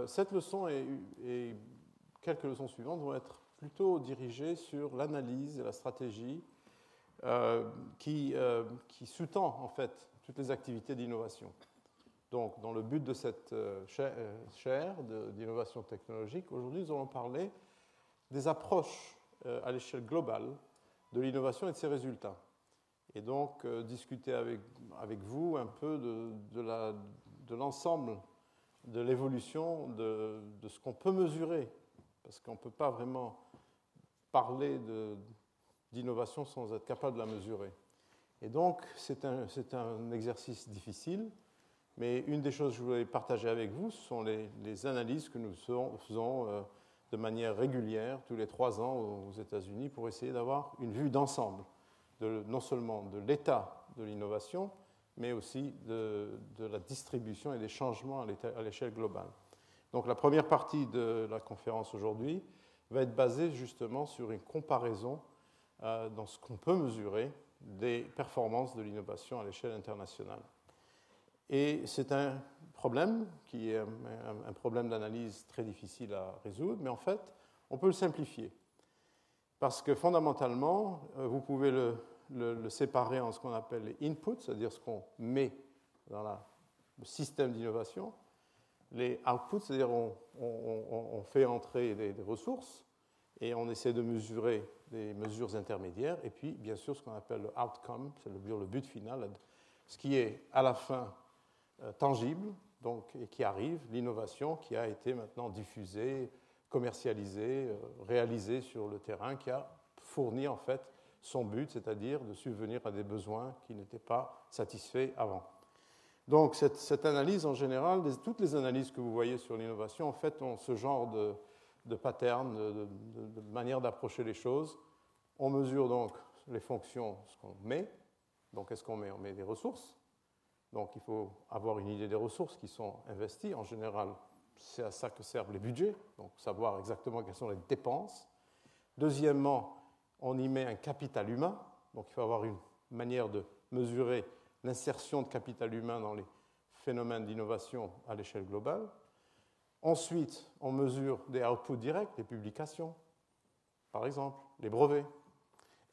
cette leçon et quelques leçons suivantes vont être plutôt dirigées sur l'analyse et la stratégie qui sous-tend en fait toutes les activités d'innovation. Donc, dans le but de cette chaire d'innovation technologique, aujourd'hui, nous allons parler des approches à l'échelle globale de l'innovation et de ses résultats. Et donc, discuter avec vous un peu de l'ensemble de l'évolution de ce qu'on peut mesurer, parce qu'on ne peut pas vraiment parler d'innovation sans être capable de la mesurer. Et donc, c'est un exercice difficile, mais une des choses que je voulais partager avec vous, ce sont les analyses que nous faisons de manière régulière, tous les 3 ans aux États-Unis, pour essayer d'avoir une vue d'ensemble, non seulement de l'état de l'innovation, mais aussi de la distribution et des changements à l'échelle globale. Donc la première partie de la conférence aujourd'hui va être basée justement sur une comparaison dans ce qu'on peut mesurer des performances de l'innovation à l'échelle internationale. Et c'est un problème qui est un problème d'analyse très difficile à résoudre, mais en fait, on peut le simplifier. Parce que fondamentalement, vous pouvez le séparer en ce qu'on appelle les inputs, c'est-à-dire ce qu'on met dans le système d'innovation, les outputs, c'est-à-dire on fait entrer des ressources et on essaie de mesurer des mesures intermédiaires, et puis bien sûr ce qu'on appelle le outcome, c'est le but final, ce qui est à la fin tangible, donc, et qui arrive, l'innovation qui a été maintenant diffusée, commercialisée, réalisée sur le terrain, qui a fourni en fait son but, c'est-à-dire de subvenir à des besoins qui n'étaient pas satisfaits avant. Donc cette analyse en général, toutes les analyses que vous voyez sur l'innovation en fait ont ce genre de pattern, de manière d'approcher les choses. On mesure donc les fonctions, ce qu'on met. Donc qu'est-ce qu'on met? On met des ressources. Donc, il faut avoir une idée des ressources qui sont investies. En général, c'est à ça que servent les budgets, donc savoir exactement quelles sont les dépenses. Deuxièmement, on y met un capital humain. Donc, il faut avoir une manière de mesurer l'insertion de capital humain dans les phénomènes d'innovation à l'échelle globale. Ensuite, on mesure des outputs directs, les publications, par exemple, les brevets.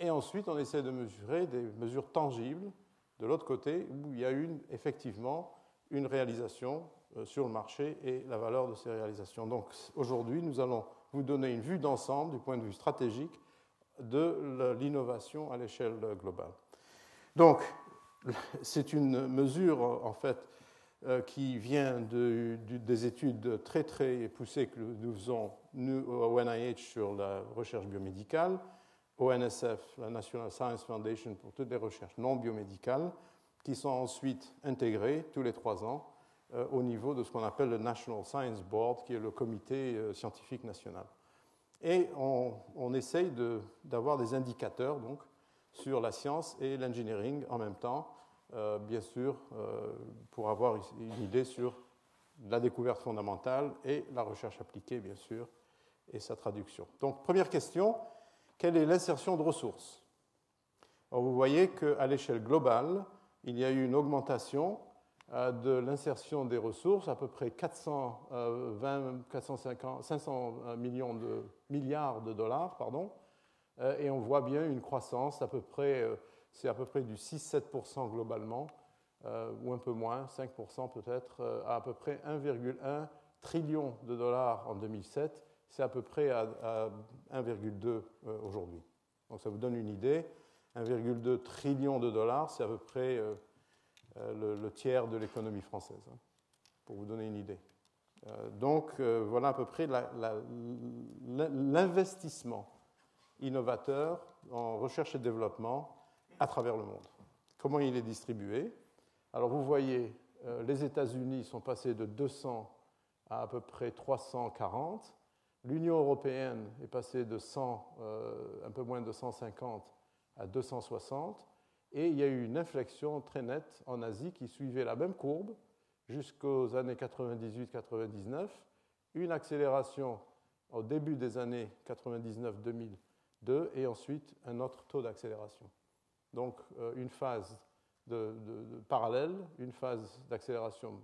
Et ensuite, on essaie de mesurer des mesures tangibles de l'autre côté, où il y a effectivement une réalisation sur le marché et la valeur de ces réalisations. Donc aujourd'hui, nous allons vous donner une vue d'ensemble du point de vue stratégique de l'innovation à l'échelle globale. Donc, c'est une mesure, en fait, qui vient des études très, très poussées que nous faisons, nous, au NIH, sur la recherche biomédicale, au NSF, la National Science Foundation, pour toutes les recherches non biomédicales, qui sont ensuite intégrées tous les 3 ans au niveau de ce qu'on appelle le National Science Board, qui est le comité scientifique national. Et on essaye d'avoir des indicateurs donc, sur la science et l'engineering en même temps, bien sûr, pour avoir une idée sur la découverte fondamentale et la recherche appliquée, bien sûr, et sa traduction. Donc, première question. Quelle est l'insertion de ressources? Alors, vous voyez qu'à l'échelle globale, il y a eu une augmentation de l'insertion des ressources, à peu près 500 milliards de dollars, et on voit bien une croissance c'est à peu près du 6-7% globalement, ou un peu moins, 5% peut-être, à peu près 1,1 trillion de dollars en 2007. C'est à peu près à 1,2 aujourd'hui. Donc ça vous donne une idée. 1,2 trillion de dollars, c'est à peu près le tiers de l'économie française, pour vous donner une idée. Donc voilà à peu près l'investissement innovateur en recherche et développement à travers le monde. Comment il est distribué? Alors vous voyez, les États-Unis sont passés de 200 à peu près 340. L'Union européenne est passée de 100, un peu moins de 150 à 260, et il y a eu une inflexion très nette en Asie qui suivait la même courbe jusqu'aux années 98-99, une accélération au début des années 99-2002 et ensuite un autre taux d'accélération. Donc une phase parallèle, une phase d'accélération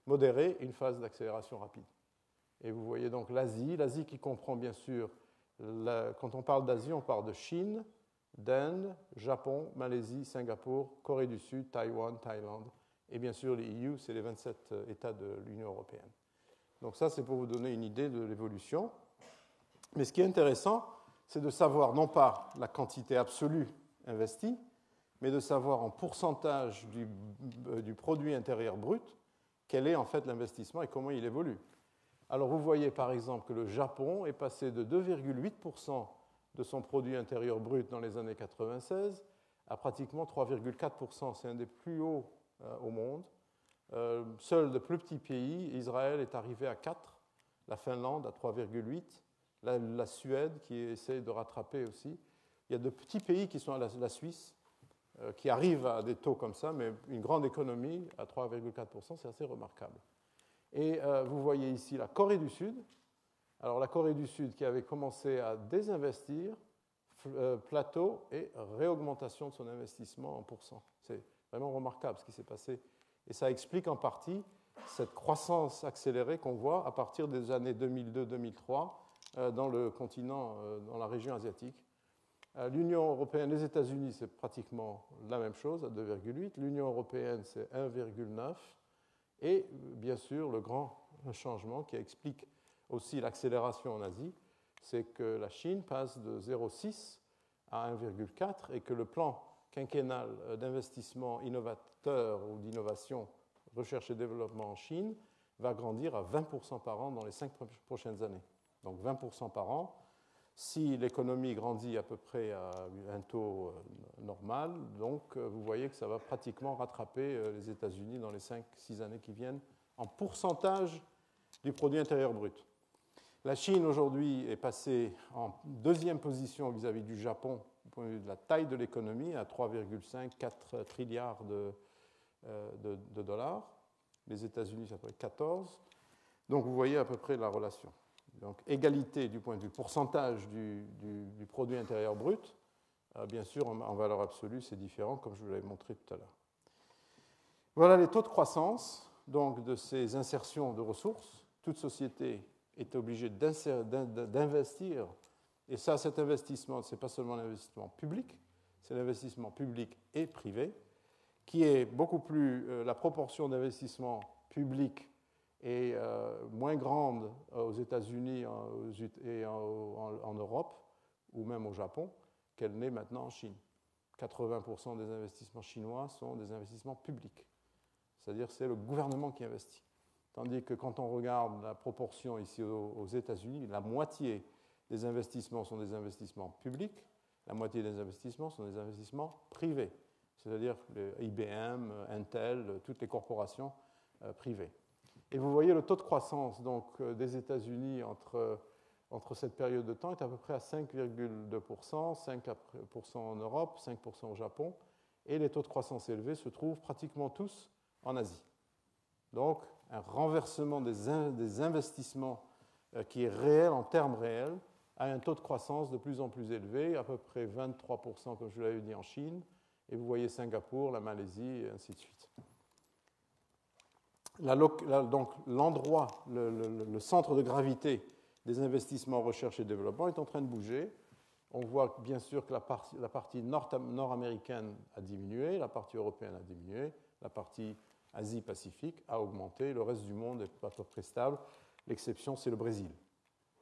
modérée, une phase d'accélération rapide. Et vous voyez donc l'Asie qui comprend bien sûr, quand on parle d'Asie, on parle de Chine, d'Inde, Japon, Malaisie, Singapour, Corée du Sud, Taïwan, Thaïlande, et bien sûr les EU, c'est les 27 États de l'Union européenne. Donc ça, c'est pour vous donner une idée de l'évolution. Mais ce qui est intéressant, c'est de savoir non pas la quantité absolue investie, mais de savoir en pourcentage du produit intérieur brut, quel est en fait l'investissement et comment il évolue. Alors vous voyez par exemple que le Japon est passé de 2,8% de son produit intérieur brut dans les années 96 à pratiquement 3,4%. C'est un des plus hauts au monde. Seuls de plus petits pays, Israël est arrivé à 4, la Finlande à 3,8, la Suède qui essaie de rattraper aussi. Il y a de petits pays qui sont à la Suisse, qui arrivent à des taux comme ça, mais une grande économie à 3,4%, c'est assez remarquable. Et vous voyez ici la Corée du Sud. Alors la Corée du Sud qui avait commencé à désinvestir, plateau et réaugmentation de son investissement en pourcent. C'est vraiment remarquable ce qui s'est passé. Et ça explique en partie cette croissance accélérée qu'on voit à partir des années 2002-2003 dans le continent, dans la région asiatique. L'Union européenne, les États-Unis, c'est pratiquement la même chose, à 2,8. L'Union européenne, c'est 1,9. Et bien sûr, le grand changement qui explique aussi l'accélération en Asie, c'est que la Chine passe de 0,6 à 1,4 et que le plan quinquennal d'investissement innovateur ou d'innovation, recherche et développement en Chine va grandir à 20% par an dans les 5 prochaines années. Donc 20% par an. Si l'économie grandit à peu près à un taux normal, donc vous voyez que ça va pratiquement rattraper les États-Unis dans les 5-6 années qui viennent en pourcentage du produit intérieur brut. La Chine aujourd'hui est passée en deuxième position vis-à-vis du Japon du point de vue de la taille de l'économie à 3,5-4 trilliards de dollars. Les États-Unis, ça peut être 14. Donc vous voyez à peu près la relation. Donc, égalité du point de vue pourcentage du produit intérieur brut. Bien sûr, en valeur absolue, c'est différent, comme je vous l'avais montré tout à l'heure. Voilà les taux de croissance donc, de ces insertions de ressources. Toute société est obligée d'investir. Et ça, cet investissement, ce n'est pas seulement l'investissement public, c'est l'investissement public et privé, qui est beaucoup plus la proportion d'investissement public est moins grande aux États-Unis et en Europe, ou même au Japon, qu'elle n'est maintenant en Chine. 80% des investissements chinois sont des investissements publics. C'est-à-dire que c'est le gouvernement qui investit. Tandis que quand on regarde la proportion ici aux États-Unis, la moitié des investissements sont des investissements publics, la moitié des investissements sont des investissements privés. C'est-à-dire IBM, Intel, toutes les corporations privées. Et vous voyez le taux de croissance donc, des États-Unis entre cette période de temps est à peu près à 5,2%, 5% en Europe, 5% au Japon, et les taux de croissance élevés se trouvent pratiquement tous en Asie. Donc un renversement des investissements qui est réel en termes réels à un taux de croissance de plus en plus élevé, à peu près 23%, comme je l'avais dit, en Chine, et vous voyez Singapour, la Malaisie, et ainsi de suite. Donc l'endroit, le centre de gravité des investissements en recherche et développement est en train de bouger. On voit bien sûr que la partie nord-américaine a diminué, la partie européenne a diminué, la partie Asie-Pacifique a augmenté, le reste du monde est à peu près stable. L'exception, c'est le Brésil.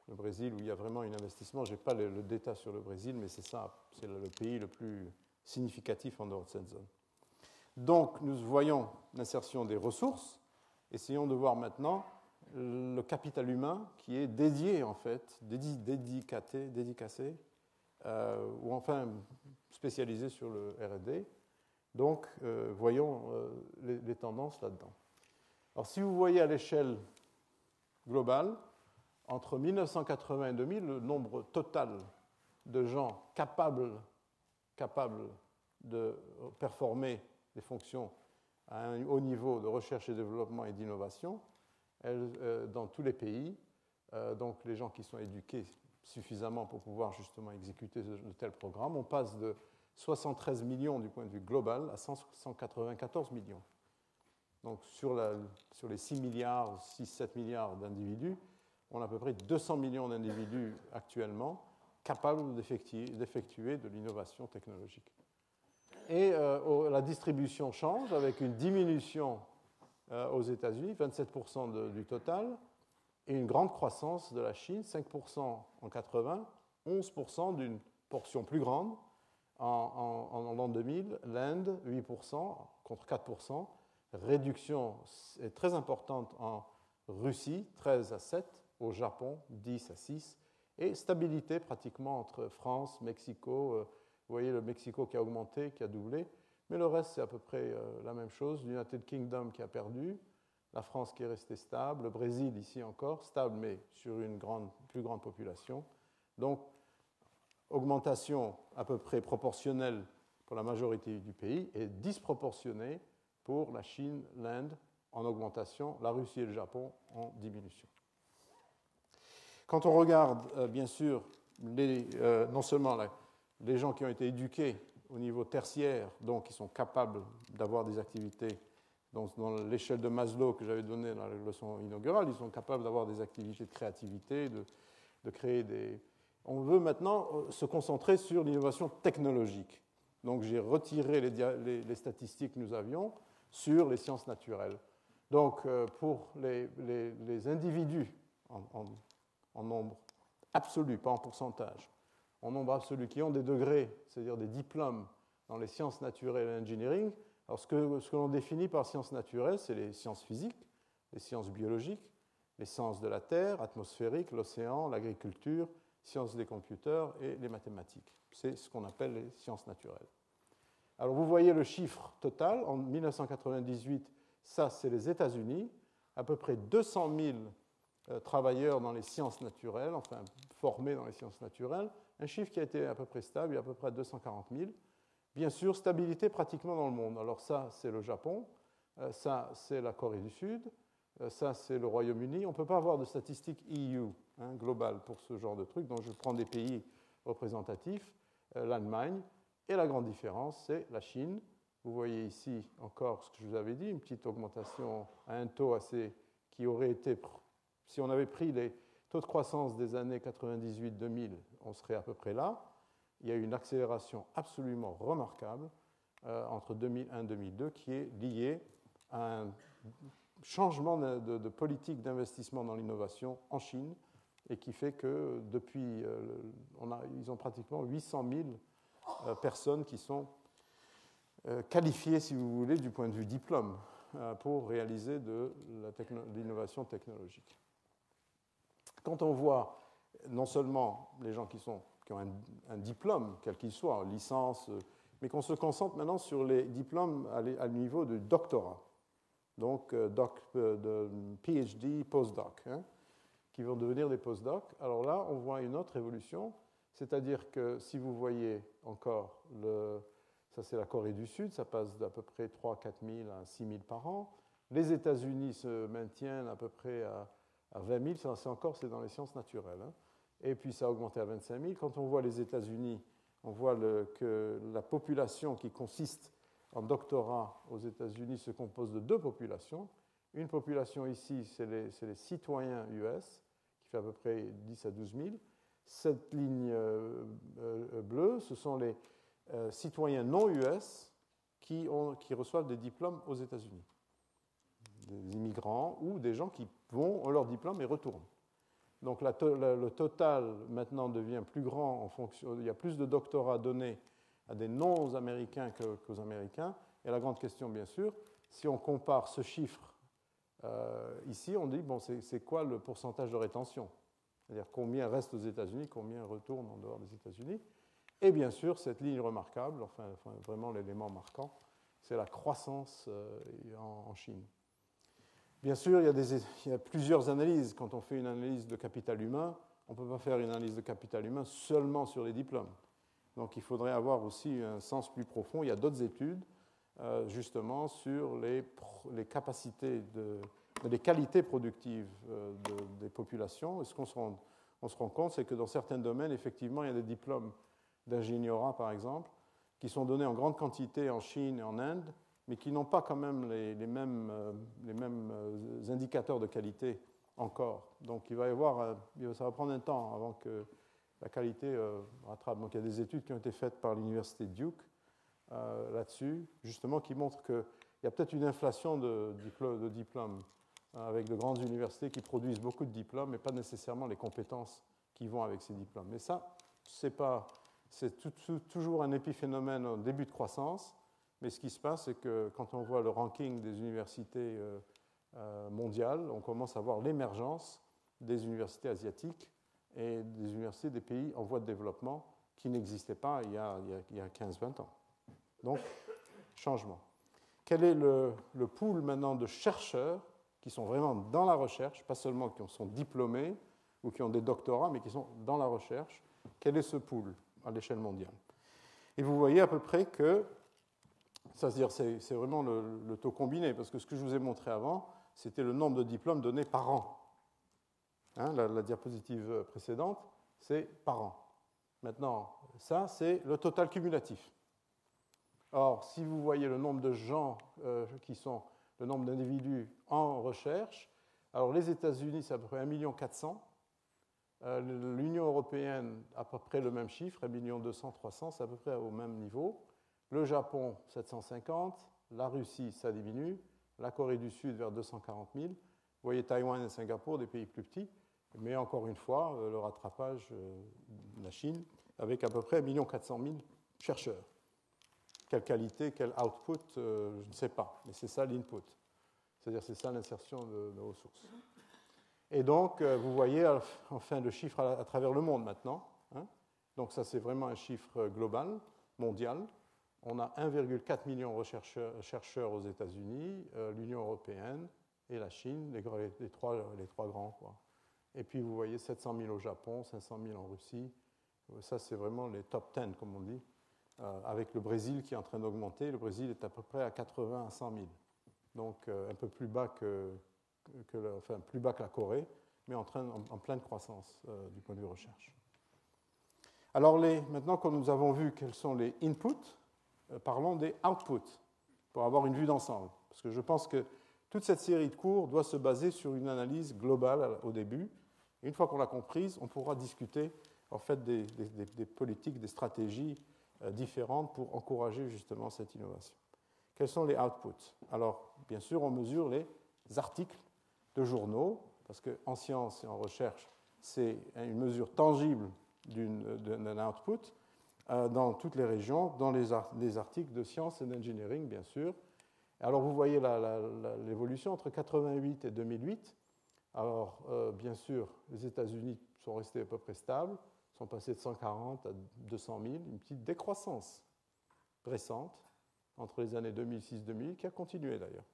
Le Brésil, où il y a vraiment un investissement, je n'ai pas le détail sur le Brésil, mais c'est ça, c'est le pays le plus significatif en dehors de cette zone. Donc, nous voyons l'insertion des ressources. Essayons de voir maintenant le capital humain qui est dédié, en fait, dédicacé, ou enfin spécialisé sur le R&D. Donc, voyons les tendances là-dedans. Alors, si vous voyez à l'échelle globale, entre 1980 et 2000, le nombre total de gens capables de performer des fonctions à un haut niveau de recherche et développement et d'innovation dans tous les pays. Donc les gens qui sont éduqués suffisamment pour pouvoir justement exécuter de tels programmes, on passe de 73 millions du point de vue global à 194 millions. Donc sur les 6 milliards, 6-7 milliards d'individus, on a à peu près 200 millions d'individus actuellement capables d'effectuer de l'innovation technologique. Et la distribution change avec une diminution aux États-Unis, 27% du total, et une grande croissance de la Chine, 5% en 80, 11% d'une portion plus grande en l'an 2000, l'Inde, 8% contre 4%, réduction est très importante en Russie, 13 à 7, au Japon, 10 à 6, et stabilité pratiquement entre France, Mexico. Vous voyez le Mexico qui a augmenté, qui a doublé, mais le reste c'est à peu près la même chose. L'United Kingdom qui a perdu, la France qui est restée stable, le Brésil ici encore, stable mais sur une plus grande population. Donc augmentation à peu près proportionnelle pour la majorité du pays et disproportionnée pour la Chine, l'Inde en augmentation, la Russie et le Japon en diminution. Quand on regarde, bien sûr, non seulement les gens qui ont été éduqués au niveau tertiaire, donc qui sont capables d'avoir des activités, dans l'échelle de Maslow que j'avais donnée dans la leçon inaugurale, ils sont capables d'avoir des activités de créativité, de créer des... On veut maintenant se concentrer sur l'innovation technologique. Donc j'ai retiré les statistiques que nous avions sur les sciences naturelles. Donc pour les individus en nombre absolu, pas en pourcentage, en nombre absolu, qui ont des degrés, c'est-à-dire des diplômes dans les sciences naturelles et l'engineering. Alors ce que l'on définit par sciences naturelles, c'est les sciences physiques, les sciences biologiques, les sciences de la Terre, atmosphérique, l'océan, l'agriculture, sciences des computers et les mathématiques. C'est ce qu'on appelle les sciences naturelles. Alors vous voyez le chiffre total. En 1998, ça c'est les États-Unis, à peu près 200 000 travailleurs dans les sciences naturelles, enfin formés dans les sciences naturelles, un chiffre qui a été à peu près stable, il y a à peu près 240 000. Bien sûr, stabilité pratiquement dans le monde. Alors ça, c'est le Japon, ça, c'est la Corée du Sud, ça, c'est le Royaume-Uni. On ne peut pas avoir de statistiques EU, globales, pour ce genre de truc, donc je prends des pays représentatifs, l'Allemagne, et la grande différence, c'est la Chine. Vous voyez ici encore ce que je vous avais dit, une petite augmentation à un taux assez qui aurait été... Si on avait pris les taux de croissance des années 98-2000, on serait à peu près là. Il y a eu une accélération absolument remarquable entre 2001 et 2002 qui est liée à un changement de politique d'investissement dans l'innovation en Chine et qui fait que depuis, ils ont pratiquement 800 000 personnes qui sont qualifiées, si vous voulez, du point de vue diplôme pour réaliser de l'innovation technologique. Quand on voit non seulement les gens qui ont un diplôme, quel qu'il soit, licence, mais qu'on se concentre maintenant sur les diplômes à niveau de doctorat, donc de PhD, postdoc, qui vont devenir des postdocs. Alors là, on voit une autre évolution, c'est-à-dire que si vous voyez encore, ça c'est la Corée du Sud, ça passe d'à peu près 3 000 à 4 000 à 6 000 par an. Les États-Unis se maintiennent à peu près à 20 000, c'est dans les sciences naturelles. Et puis ça a augmenté à 25 000. Quand on voit les États-Unis, on voit que la population qui consiste en doctorat aux États-Unis se compose de deux populations. Une population ici, c'est les citoyens US, qui fait à peu près 10 à 12 000. Cette ligne bleue, ce sont les citoyens non US qui reçoivent des diplômes aux États-Unis. Des immigrants ou des gens qui ont leur diplôme et retournent. Donc le total maintenant devient plus grand en fonction. Il y a plus de doctorats donnés à des non-américains qu'aux Américains. Et la grande question, bien sûr, si on compare ce chiffre ici, on dit bon, c'est quoi le pourcentage de rétention? C'est-à-dire combien reste aux États-Unis, combien retourne en dehors des États-Unis. Et bien sûr, cette ligne remarquable, enfin vraiment l'élément marquant, c'est la croissance en Chine. Bien sûr, il y a plusieurs analyses. Quand on fait une analyse de capital humain, on ne peut pas faire une analyse de capital humain seulement sur les diplômes. Donc il faudrait avoir aussi un sens plus profond. Il y a d'autres études, justement, sur les capacités, les qualités productives des populations. Et ce qu'on se rend compte, c'est que dans certains domaines, effectivement, il y a des diplômes d'ingénierat, par exemple, qui sont donnés en grande quantité en Chine et en Inde, mais qui n'ont pas quand même les mêmes indicateurs de qualité encore. Donc il va y avoir, ça va prendre un temps avant que la qualité rattrape. Donc il y a des études qui ont été faites par l'université Duke là-dessus, justement, qui montrent qu'il y a peut-être une inflation de diplômes avec de grandes universités qui produisent beaucoup de diplômes, mais pas nécessairement les compétences qui vont avec ces diplômes. Mais ça, c'est toujours un épiphénomène au début de croissance, mais ce qui se passe, c'est que quand on voit le ranking des universités mondiales, on commence à voir l'émergence des universités asiatiques et des universités des pays en voie de développement qui n'existaient pas il y a 15-20 ans. Donc, changement. Quel est le pool maintenant de chercheurs qui sont vraiment dans la recherche, pas seulement qui sont diplômés ou qui ont des doctorats, mais qui sont dans la recherche? Quel est ce pool à l'échelle mondiale? Et vous voyez à peu près que, c'est-à-dire c'est vraiment le taux combiné, parce que ce que je vous ai montré avant, c'était le nombre de diplômes donnés par an. Hein, la diapositive précédente, c'est par an. Maintenant, ça, c'est le total cumulatif. Or, si vous voyez le nombre de gens qui sont, le nombre d'individus en recherche, alors les États-Unis, c'est à peu près 1,4 million. L'Union européenne, à peu près le même chiffre, 1,2 million, c'est à peu près au même niveau. Le Japon, 750. La Russie, ça diminue. La Corée du Sud, vers 240 000. Vous voyez Taïwan et Singapour, des pays plus petits. Mais encore une fois, le rattrapage de la Chine, avec à peu près 1,4 million chercheurs. Quelle qualité, quel output, je ne sais pas. Mais c'est ça l'input. C'est-à-dire c'est ça l'insertion de ressources. Et donc, vous voyez enfin le chiffre à travers le monde maintenant. Hein. Donc ça, c'est vraiment un chiffre global, mondial. On a 1,4 million de chercheurs aux États-Unis, l'Union européenne et la Chine, les trois grands, quoi. Et puis, vous voyez 700 000 au Japon, 500 000 en Russie. Ça, c'est vraiment les top 10, comme on dit, avec le Brésil qui est en train d'augmenter. Le Brésil est à peu près à 80 à 100 000. Donc, un peu plus bas plus bas que la Corée, mais en pleine croissance du point de vue recherche. Alors, maintenant que nous avons vu quels sont les inputs, parlons des outputs, pour avoir une vue d'ensemble. Parce que je pense que toute cette série de cours doit se baser sur une analyse globale au début. Et une fois qu'on l'a comprise, on pourra discuter en fait des politiques, des stratégies différentes pour encourager justement cette innovation. Quels sont les outputs? Alors, bien sûr, on mesure les articles de journaux, parce qu'en sciences et en recherche, c'est une mesure tangible d'un output dans toutes les régions, dans les articles de sciences et d'engineering, bien sûr. Alors, vous voyez l'évolution entre 1988 et 2008. Alors, bien sûr, les États-Unis sont restés à peu près stables, sont passés de 140 à 200 000, une petite décroissance récente entre les années 2006-2008, qui a continué d'ailleurs.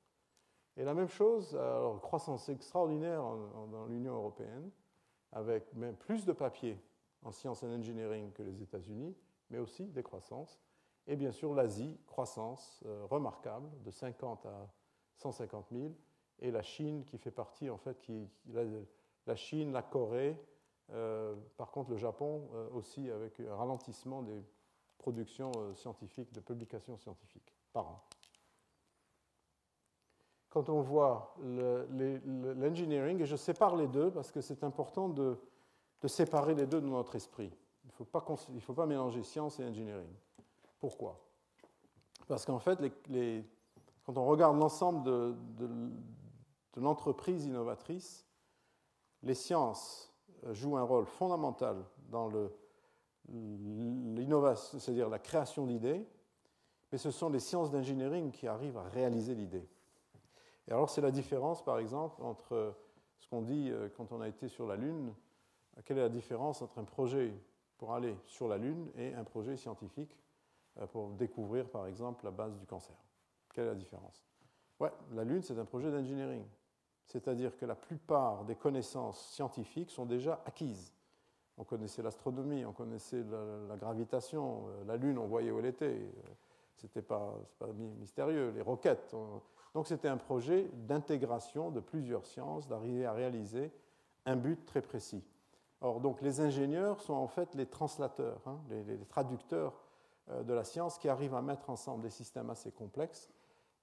Et la même chose, alors, croissance extraordinaire dans l'Union européenne, avec même plus de papiers en sciences et engineering que les États-Unis, mais aussi décroissance. Et bien sûr, l'Asie, croissance remarquable, de 50 à 150 000, et la Chine qui fait partie, en fait, la Chine, la Corée, par contre le Japon aussi, avec un ralentissement des productions scientifiques, de publications scientifiques par an. Quand on voit l'engineering, et je sépare les deux parce que c'est important de séparer les deux de notre esprit. Il ne faut pas mélanger science et engineering. Pourquoi? Parce qu'en fait, quand on regarde l'ensemble de l'entreprise innovatrice, les sciences jouent un rôle fondamental dans l'innovation, c'est-à-dire la création d'idées, mais ce sont les sciences d'engineering qui arrivent à réaliser l'idée. Et alors, c'est la différence, par exemple, entre ce qu'on dit quand on a été sur la Lune. Quelle est la différence entre un projet pour aller sur la Lune et un projet scientifique pour découvrir, par exemple, la base du cancer? Quelle est la différence? Ouais, la Lune, c'est un projet d'engineering. C'est-à-dire que la plupart des connaissances scientifiques sont déjà acquises. On connaissait l'astronomie, on connaissait la gravitation. La Lune, on voyait où elle était. C'est pas mystérieux. Les roquettes. Donc, c'était un projet d'intégration de plusieurs sciences, d'arriver à réaliser un but très précis. Or, donc, les ingénieurs sont en fait les translateurs, les traducteurs de la science qui arrivent à mettre ensemble des systèmes assez complexes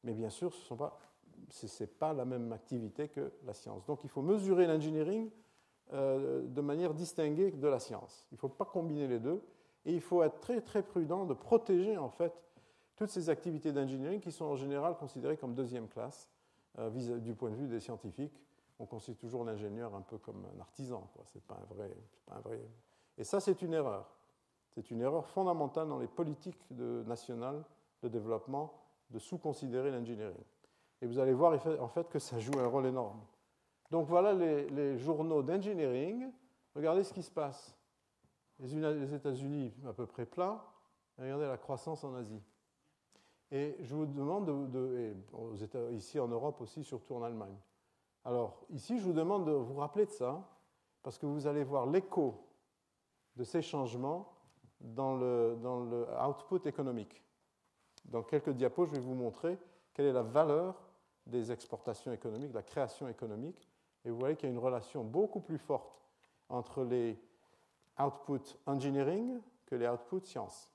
Mais bien sûr, ce n'est pas la même activité que la science. Donc il faut mesurer l'engineering de manière distinguée de la science. Il ne faut pas combiner les deux. Et il faut être très, très prudent de protéger, en fait, toutes ces activités d'engineering qui sont en général considérées comme deuxième classe du point de vue des scientifiques. On considère toujours l'ingénieur un peu comme un artisan. Ce n'est pas un vrai. Et ça, c'est une erreur. C'est une erreur fondamentale dans les politiques nationales de développement de sous-considérer l'engineering. Et vous allez voir en fait que ça joue un rôle énorme. Donc voilà les journaux d'engineering. Regardez ce qui se passe. Les États-Unis à peu près plats. Regardez la croissance en Asie. Et je vous demande, ici en Europe aussi, surtout en Allemagne. Alors ici, je vous demande de vous rappeler de ça, parce que vous allez voir l'écho de ces changements dans le output économique. Dans quelques diapos, je vais vous montrer quelle est la valeur des exportations économiques, de la création économique. Et vous voyez qu'il y a une relation beaucoup plus forte entre les output engineering que les output science.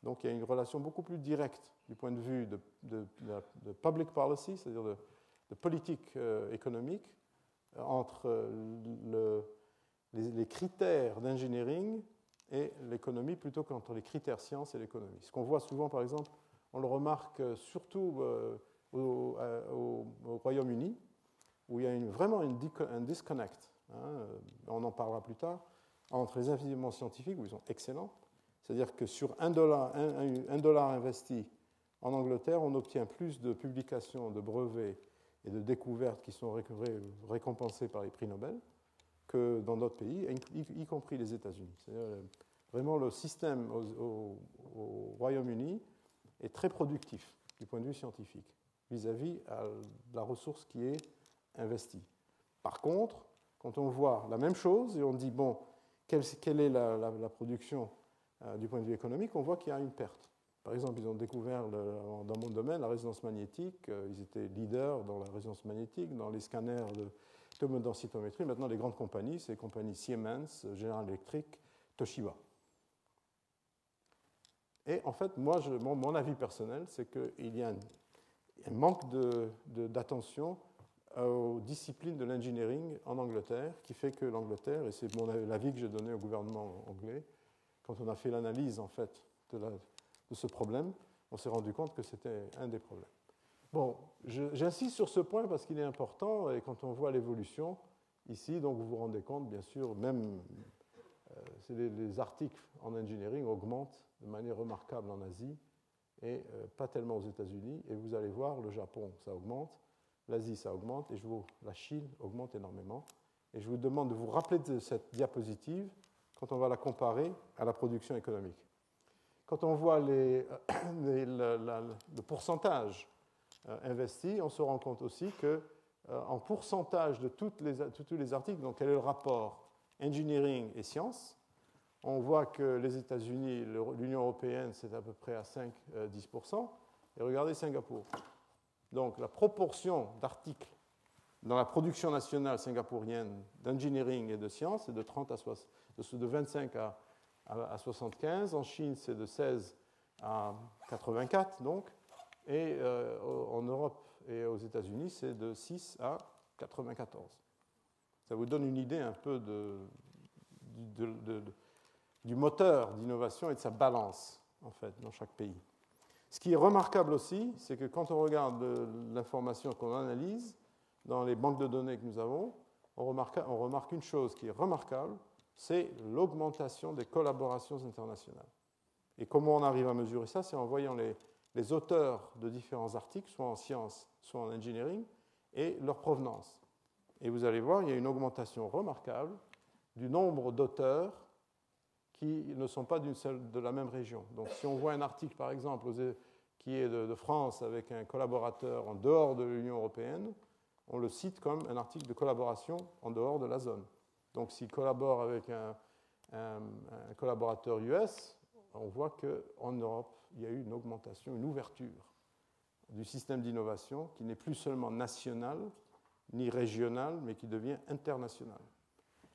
Donc il y a une relation beaucoup plus directe du point de vue de public policy, c'est-à-dire de politique économique, entre les critères d'engineering et l'économie plutôt qu'entre les critères science et l'économie. Ce qu'on voit souvent, par exemple, on le remarque surtout au Royaume-Uni, où il y a vraiment un disconnect, on en parlera plus tard, entre les investissements scientifiques, où ils sont excellents, c'est-à-dire que sur $1 investi en Angleterre, on obtient plus de publications, de brevets et de découvertes qui sont récompensées par les prix Nobel que dans d'autres pays, y compris les États-Unis. C'est-à-dire, vraiment, le système au Royaume-Uni est très productif du point de vue scientifique vis-à-vis de la ressource qui est investie. Par contre, quand on voit la même chose et on dit, bon, quelle est la production du point de vue économique, on voit qu'il y a une perte. Par exemple, ils ont découvert dans mon domaine la résonance magnétique, ils étaient leaders dans la résonance magnétique, dans les scanners de tomodensitométrie. Maintenant, les grandes compagnies, c'est les compagnies Siemens, General Electric, Toshiba. Et en fait, mon avis personnel, c'est qu'il y a un manque d'attention aux disciplines de l'engineering en Angleterre, qui fait que l'Angleterre, et c'est l'avis que j'ai donné au gouvernement anglais, quand on a fait l'analyse en fait de ce problème, on s'est rendu compte que c'était un des problèmes. Bon, j'insiste sur ce point parce qu'il est important, et quand on voit l'évolution ici, donc vous vous rendez compte, bien sûr, même les articles en engineering augmentent de manière remarquable en Asie et pas tellement aux États-Unis. Et vous allez voir, le Japon, ça augmente, l'Asie, ça augmente, et la Chine augmente énormément. Et je vous demande de vous rappeler de cette diapositive quand on va la comparer à la production économique. Quand on voit le pourcentage investi, on se rend compte aussi qu'en pourcentage de tous les articles, donc quel est le rapport engineering et sciences, on voit que les États-Unis, l'Union européenne, c'est à peu près à 5-10%, et regardez Singapour. Donc la proportion d'articles dans la production nationale singapourienne d'engineering et de sciences est de 25 à 75. En Chine, c'est de 16 à 84, donc. Et en Europe et aux États-Unis, c'est de 6 à 94. Ça vous donne une idée un peu du moteur d'innovation et de sa balance, en fait, dans chaque pays. Ce qui est remarquable aussi, c'est que quand on regarde l'information qu'on analyse dans les banques de données que nous avons, on remarque une chose qui est remarquable, c'est l'augmentation des collaborations internationales. Et comment on arrive à mesurer ça? C'est en voyant les auteurs de différents articles, soit en sciences, soit en engineering, et leur provenance. Et vous allez voir, il y a une augmentation remarquable du nombre d'auteurs qui ne sont pas de la même région. Donc si on voit un article, par exemple, qui est de France avec un collaborateur en dehors de l'Union européenne, on le cite comme un article de collaboration en dehors de la zone. Donc s'il collabore avec un collaborateur US, on voit qu'en Europe, il y a eu une augmentation, une ouverture du système d'innovation qui n'est plus seulement national ni régional, mais qui devient international.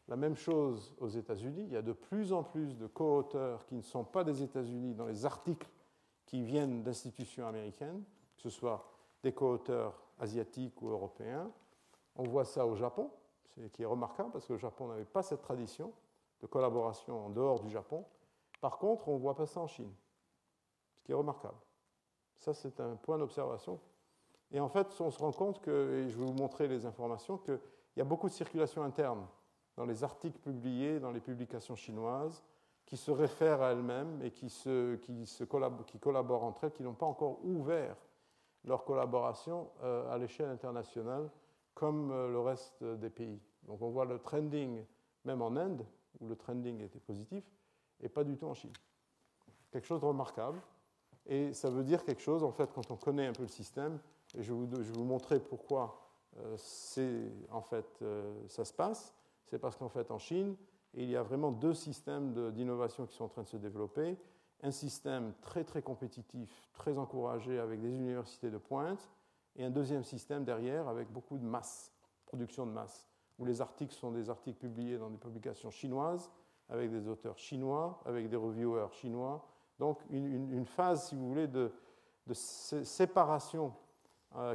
La même chose aux États-Unis. Il y a de plus en plus de co-auteurs qui ne sont pas des États-Unis dans les articles qui viennent d'institutions américaines, que ce soit des co-auteurs asiatiques ou européens. On voit ça au Japon, qui est remarquable parce que le Japon n'avait pas cette tradition de collaboration en dehors du Japon. Par contre, on ne voit pas ça en Chine, ce qui est remarquable. Ça, c'est un point d'observation. Et en fait, on se rend compte que, et je vais vous montrer les informations, qu'il y a beaucoup de circulation interne dans les articles publiés, dans les publications chinoises, qui se réfèrent à elles-mêmes et qui collaborent entre elles, qui n'ont pas encore ouvert leur collaboration à l'échelle internationale, comme le reste des pays. Donc on voit le trending, même en Inde, où le trending était positif, et pas du tout en Chine. Quelque chose de remarquable. Et ça veut dire quelque chose, en fait, quand on connaît un peu le système, et je vais vous montrer pourquoi ça se passe. C'est parce qu'en fait, en Chine, il y a vraiment deux systèmes d'innovation qui sont en train de se développer. Un système très, très compétitif, très encouragé avec des universités de pointe, et un deuxième système derrière avec beaucoup de masse, production de masse, où les articles sont des articles publiés dans des publications chinoises, avec des auteurs chinois, avec des reviewers chinois. Donc une phase, si vous voulez, de séparation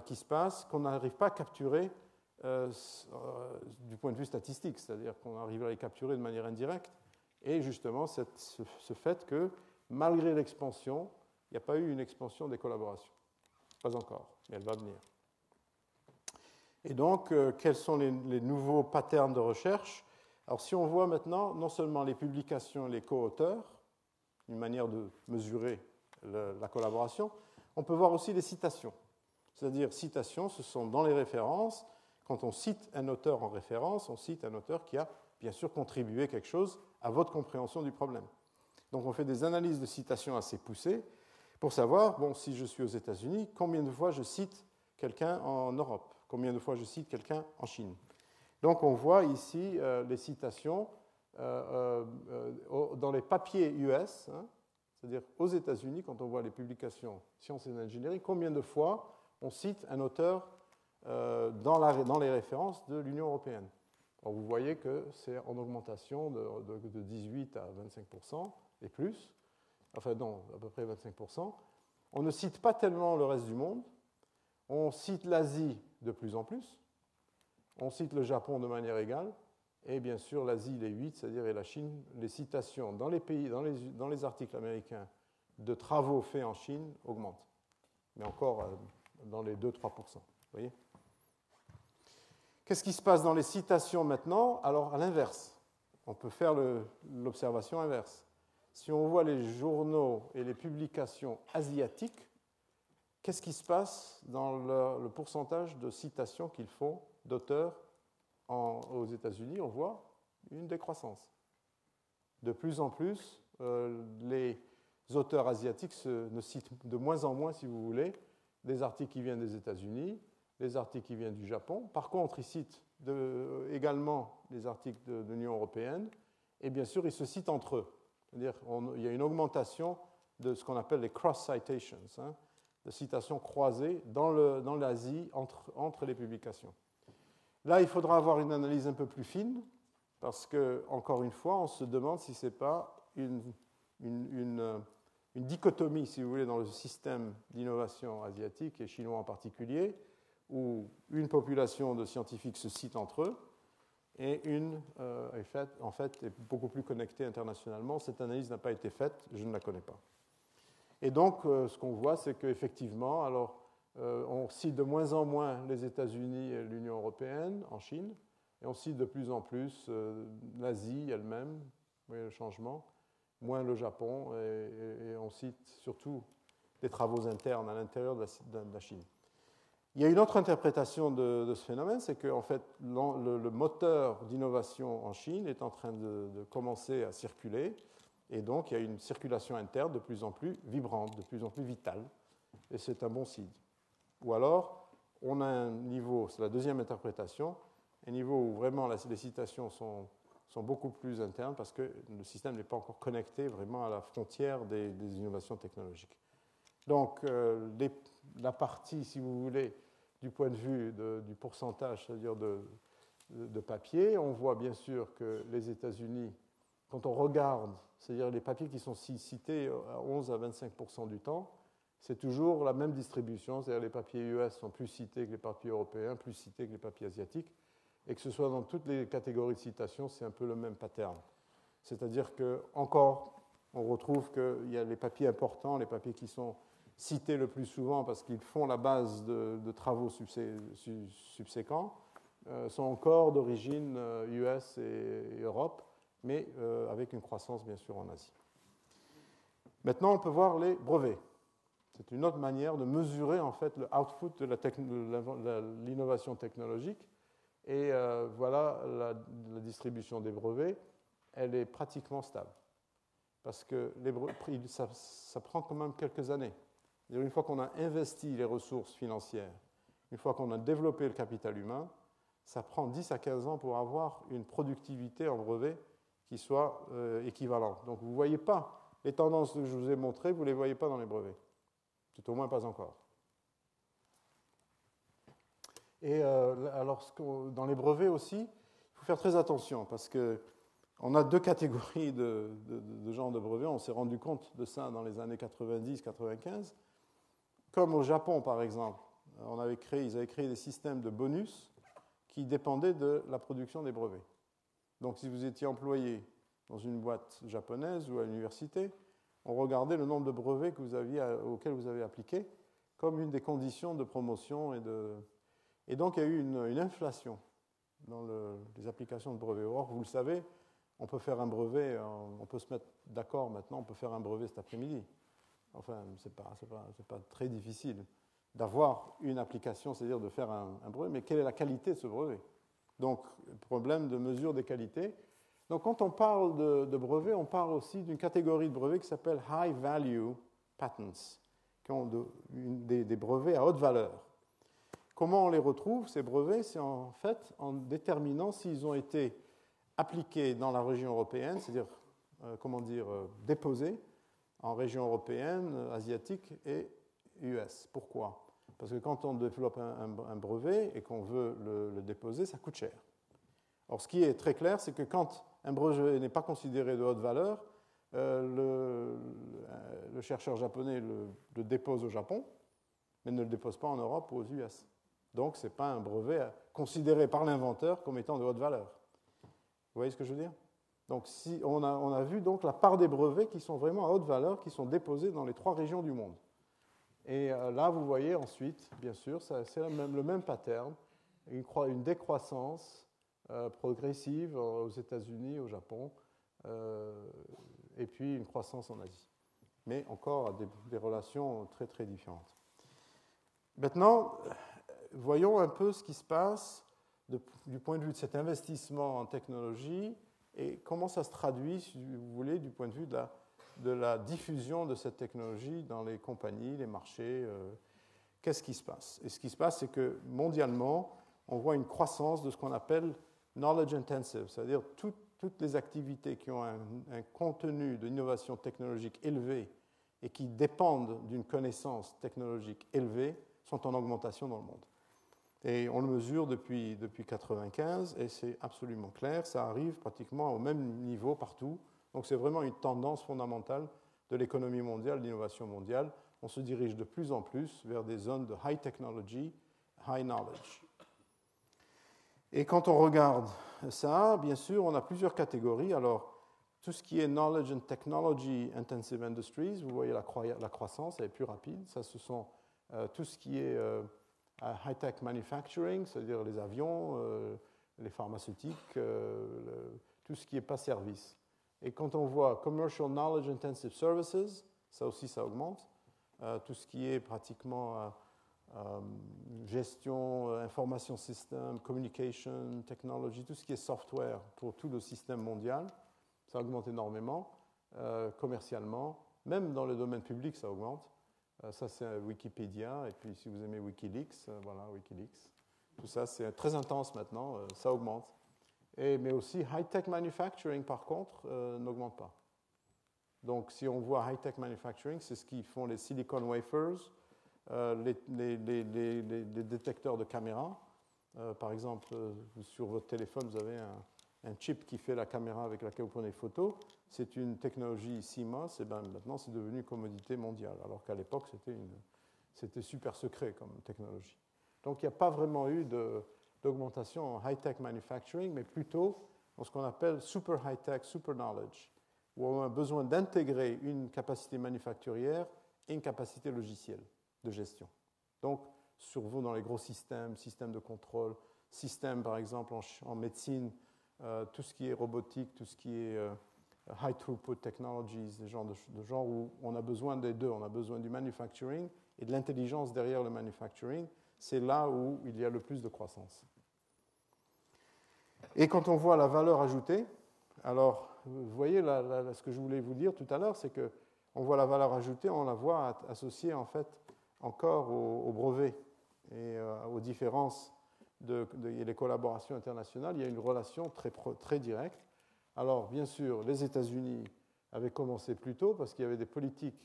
qui se passe, qu'on n'arrive pas à capturer du point de vue statistique, c'est-à-dire qu'on arrive à les capturer de manière indirecte, et justement ce fait que, malgré l'expansion, il n'y a pas eu une expansion des collaborations. Pas encore, mais elle va venir. Et donc, quels sont les nouveaux patterns de recherche? Alors, si on voit maintenant non seulement les publications et les co-auteurs, une manière de mesurer la collaboration, on peut voir aussi les citations. C'est-à-dire, citations, ce sont dans les références. Quand on cite un auteur en référence, on cite un auteur qui a bien sûr contribué quelque chose à votre compréhension du problème. Donc, on fait des analyses de citations assez poussées pour savoir, bon, si je suis aux États-Unis, combien de fois je cite quelqu'un en Europe, combien de fois je cite quelqu'un en Chine. Donc, on voit ici les citations dans les papiers US, hein, c'est-à-dire aux États-Unis, quand on voit les publications Sciences et ingénierie, combien de fois on cite un auteur dans les références de l'Union européenne. Alors, vous voyez que c'est en augmentation de 18 à 25% et plus, enfin non, à peu près 25%. On ne cite pas tellement le reste du monde, on cite l'Asie de plus en plus, on cite le Japon de manière égale, et bien sûr l'Asie, les 8, c'est-à-dire et la Chine, les citations dans les pays, dans les articles américains de travaux faits en Chine augmentent, mais encore dans les 2-3%. Vous voyez ? Qu'est-ce qui se passe dans les citations maintenant? Alors, à l'inverse, on peut faire l'observation inverse. Si on voit les journaux et les publications asiatiques, qu'est-ce qui se passe dans le pourcentage de citations qu'ils font d'auteurs aux États-Unis? On voit une décroissance. De plus en plus, les auteurs asiatiques ne citent de moins en moins, si vous voulez, des articles qui viennent des États-Unis, des articles qui viennent du Japon. Par contre, ils citent également les articles de l'Union européenne, et bien sûr, ils se citent entre eux. C'est-à-dire qu'il y a une augmentation de ce qu'on appelle les cross-citations, hein, de citations croisées dans l'Asie entre les publications. Là, il faudra avoir une analyse un peu plus fine, parce que, encore une fois, on se demande si ce n'est pas une dichotomie, si vous voulez, dans le système d'innovation asiatique et chinois en particulier, où une population de scientifiques se cite entre eux et une, en fait, est beaucoup plus connectée internationalement. Cette analyse n'a pas été faite, je ne la connais pas. Et donc, ce qu'on voit, c'est qu'effectivement, alors, on cite de moins en moins les États-Unis et l'Union européenne en Chine, et on cite de plus en plus l'Asie elle-même, vous voyez le changement, moins le Japon, et on cite surtout des travaux internes à l'intérieur de la Chine. Il y a une autre interprétation de ce phénomène, c'est que en fait, le moteur d'innovation en Chine est en train de commencer à circuler, et donc il y a une circulation interne de plus en plus vibrante, de plus en plus vitale, et c'est un bon signe. Ou alors, on a un niveau, c'est la deuxième interprétation, un niveau où vraiment les citations sont beaucoup plus internes parce que le système n'est pas encore connecté vraiment à la frontière des innovations technologiques. Donc, la partie, si vous voulez, du point de vue du pourcentage, c'est-à-dire de papier, on voit bien sûr que les États-Unis, quand on regarde, c'est-à-dire les papiers qui sont cités à 11 à 25% du temps, c'est toujours la même distribution, c'est-à-dire les papiers US sont plus cités que les papiers européens, plus cités que les papiers asiatiques, et que ce soit dans toutes les catégories de citation, c'est un peu le même pattern. C'est-à-dire qu'encore, on retrouve qu'il y a les papiers importants, les papiers qui sont cités le plus souvent parce qu'ils font la base de travaux subséquents, sont encore d'origine US et Europe, mais avec une croissance bien sûr en Asie. Maintenant, on peut voir les brevets. C'est une autre manière de mesurer en fait le output de l'innovation technologique. Et voilà la distribution des brevets. Elle est pratiquement stable. Parce que ça prend quand même quelques années. Une fois qu'on a investi les ressources financières, une fois qu'on a développé le capital humain, ça prend 10 à 15 ans pour avoir une productivité en brevet qui soit équivalente. Donc vous ne voyez pas les tendances que je vous ai montrées, vous ne les voyez pas dans les brevets. Tout au moins pas encore. Et alors, dans les brevets aussi, il faut faire très attention parce qu'on a deux catégories de genres de brevets. On s'est rendu compte de ça dans les années 90-95. Comme au Japon, par exemple, ils avaient créé des systèmes de bonus qui dépendaient de la production des brevets. Donc, si vous étiez employé dans une boîte japonaise ou à l'université, on regardait le nombre de brevets auxquels vous avez appliqué comme une des conditions de promotion. Et donc, il y a eu une inflation dans les applications de brevets. Or, vous le savez, on peut faire un brevet, on peut se mettre d'accord maintenant, on peut faire un brevet cet après-midi. Enfin, ce n'est pas très difficile d'avoir une application, c'est-à-dire de faire un brevet, mais quelle est la qualité de ce brevet? Donc, problème de mesure des qualités. Donc, quand on parle de brevets, on parle aussi d'une catégorie de brevets qui s'appelle High Value Patents, qui ont des brevets à haute valeur. Comment on les retrouve, ces brevets? C'est en fait en déterminant s'ils ont été appliqués dans la région européenne, c'est-à-dire, déposés en région européenne, asiatique et US. Pourquoi? Parce que quand on développe un brevet et qu'on veut le déposer, ça coûte cher. Or, ce qui est très clair, c'est que quand un brevet n'est pas considéré de haute valeur, le chercheur japonais le dépose au Japon, mais ne le dépose pas en Europe ou aux US. Donc, ce n'est pas un brevet considéré par l'inventeur comme étant de haute valeur. Vous voyez ce que je veux dire? Donc, on a vu donc la part des brevets qui sont vraiment à haute valeur, qui sont déposés dans les 3 régions du monde. Et là, vous voyez ensuite, bien sûr, c'est le même pattern, une décroissance progressive aux États-Unis, au Japon, et puis une croissance en Asie. Mais encore à des relations très, très différentes. Maintenant, voyons un peu ce qui se passe du point de vue de cet investissement en technologie et comment ça se traduit, si vous voulez, du point de vue de la diffusion de cette technologie dans les compagnies, les marchés. Qu'est-ce qui se passe? Et ce qui se passe, c'est que mondialement, on voit une croissance de ce qu'on appelle knowledge intensive, c'est-à-dire toutes les activités qui ont un contenu d'innovation technologique élevé et qui dépendent d'une connaissance technologique élevée sont en augmentation dans le monde. Et on le mesure depuis 1995 et c'est absolument clair, ça arrive pratiquement au même niveau partout. Donc c'est vraiment une tendance fondamentale de l'économie mondiale, de l'innovation mondiale. On se dirige de plus en plus vers des zones de high technology, high knowledge. Et quand on regarde ça, bien sûr, on a plusieurs catégories. Alors, tout ce qui est Knowledge and Technology Intensive Industries, vous voyez la croissance, elle est plus rapide. Ça, ce sont tout ce qui est high-tech manufacturing, c'est-à-dire les avions, les pharmaceutiques, tout ce qui n'est pas service. Et quand on voit Commercial Knowledge Intensive Services, ça aussi, ça augmente. Tout ce qui est pratiquement gestion, information system, communication, technology, tout ce qui est software pour tout le système mondial, ça augmente énormément, commercialement, même dans le domaine public, ça augmente. Ça, c'est Wikipédia, et puis si vous aimez Wikileaks, voilà, Wikileaks. Tout ça, c'est très intense maintenant, ça augmente. Mais aussi, high-tech manufacturing, par contre, n'augmente pas. Donc, si on voit high-tech manufacturing, c'est ce qu'ils font les silicon wafers, les détecteurs de caméras. Par exemple, sur votre téléphone, vous avez un chip qui fait la caméra avec laquelle vous prenez photos, c'est une technologie CMOS, et ben maintenant c'est devenu une commodité mondiale, alors qu'à l'époque c'était super secret comme technologie. Donc il n'y a pas vraiment eu d'augmentation en high-tech manufacturing, mais plutôt en ce qu'on appelle super high-tech, super knowledge, où on a besoin d'intégrer une capacité manufacturière et une capacité logicielle de gestion. Donc, survol dans les gros systèmes, systèmes de contrôle, systèmes par exemple en médecine, tout ce qui est robotique, tout ce qui est high throughput technologies, des genres de genre où on a besoin des deux, on a besoin du manufacturing et de l'intelligence derrière le manufacturing, c'est là où il y a le plus de croissance. Et quand on voit la valeur ajoutée, alors vous voyez ce que je voulais vous dire tout à l'heure, c'est qu'on voit la valeur ajoutée, on la voit associée en fait encore au brevet et aux différences et les collaborations internationales. Il y a une relation très directe. Alors bien sûr, les États-Unis avaient commencé plus tôt parce qu'il y avait des politiques